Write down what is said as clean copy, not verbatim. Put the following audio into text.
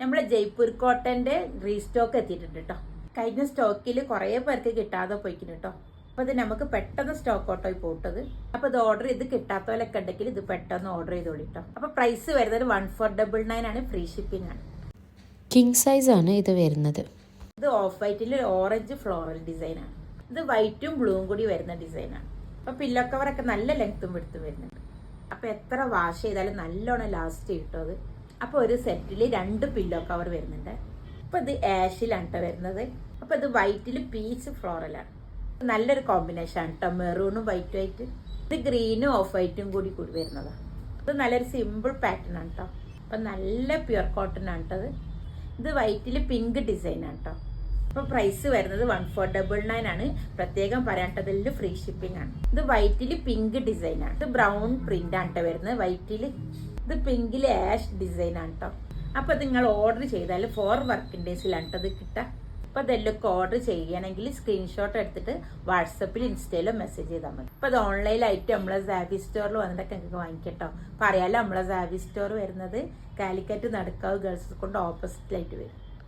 നമ്മളെ ജയ്പൂർ കോട്ടന്റെ റീസ്റ്റോക്ക് എത്തിയിട്ടുണ്ട് കേട്ടോ. കഴിഞ്ഞ സ്റ്റോക്കിൽ കുറേ പേർക്ക് കിട്ടാതെ പോയിക്കുന്നു കേട്ടോ. അപ്പോൾ ഇത് നമുക്ക് പെട്ടെന്ന് സ്റ്റോക്ക് ഔട്ടായി പോട്ടത്. അപ്പോൾ ഇത് ഓർഡർ ചെയ്ത് കിട്ടാത്തവരൊക്കെ ഉണ്ടെങ്കിൽ ഇത് പെട്ടെന്ന് ഓർഡർ ചെയ്തോളി കേട്ടോ. അപ്പോൾ പ്രൈസ് വരുന്നത് 1499 ആണ്, ഫ്രീ ഷിപ്പിംഗ് ആണ്. കിങ് സൈസ് ആണ് ഇത് വരുന്നത്. ഇത് ഓഫ് വൈറ്റിൽ ഓറഞ്ച് ഫ്ലോറൽ ഡിസൈൻ ആണ്. ഇത് വൈറ്റും ബ്ലൂവും കൂടി വരുന്ന ഡിസൈനാണ്. അപ്പോൾ പില്ലോ കവറൊക്കെ നല്ല ലെങ്ത്തും എടുത്തും വരുന്നുണ്ട്. അപ്പോൾ എത്ര വാഷ് ചെയ്താലും നല്ലോണം ലാസ്റ്റ് കിട്ടും അത്. അപ്പോൾ ഒരു സെറ്റിൽ 2 പില്ലോ കവർ വരുന്നുണ്ട്. അപ്പോൾ ഇത് ആഷിലാണ് കേട്ടോ വരുന്നത്. അപ്പോൾ ഇത് വൈറ്റിൽ പീച്ച് ഫ്ലോറലാണ്. നല്ലൊരു കോമ്പിനേഷൻ ആണ് കേട്ടോ, മെറൂണും വൈറ്റും ആയിട്ട്. ഇത് ഗ്രീനും ഓഫ് വൈറ്റും കൂടി വരുന്നതാണ്. ഇത് നല്ലൊരു സിമ്പിൾ പാറ്റേൺ ആണ് കേട്ടോ. അപ്പം നല്ല പ്യുർ കോട്ടൺ ആണ് കേട്ടത്. ഇത് വൈറ്റിൽ പിങ്ക് ഡിസൈൻ ആണ് കേട്ടോ. അപ്പോൾ പ്രൈസ് വരുന്നത് 1499 ആണ്. പ്രത്യേകം പറയാണ്ടതിൽ ഫ്രീ ഷിപ്പിംഗ് ആണ്. ഇത് വൈറ്റിൽ പിങ്ക് ഡിസൈൻ ആണ്. ഇത് ബ്രൗൺ പ്രിന്റ് ആണ് കേട്ടോ വരുന്നത് വൈറ്റിൽ. ഇത് പിങ്കിൽ ആഷ് ഡിസൈൻ ആണ് കേട്ടോ. അപ്പോൾ നിങ്ങൾ ഓർഡർ ചെയ്താൽ 4 വർക്കിംഗ് ഡേയ്സിലാണ് കേട്ടോ ഇത് കിട്ടുക. അപ്പോൾ അതെല്ലാം ഓർഡർ ചെയ്യണമെങ്കിൽ സ്ക്രീൻഷോട്ട് എടുത്തിട്ട് വാട്സപ്പിൽ ഇൻസ്റ്റയിലോ മെസ്സേജ് ചെയ്താൽ മതി. അപ്പോൾ അത് ഓൺലൈനായിട്ട് നമ്മളെ സാബി സ്റ്റോറിൽ വന്നിട്ടൊക്കെ നിങ്ങൾക്ക് വാങ്ങിക്കട്ടോ. പറയാമല്ലോ, നമ്മളെ സാബി സ്റ്റോർ വരുന്നത് കാലിക്കറ്റ് നടക്കാവ് ഗേൾസ് കൊണ്ട് ഓപ്പോസിറ്റിലായിട്ട് വരും.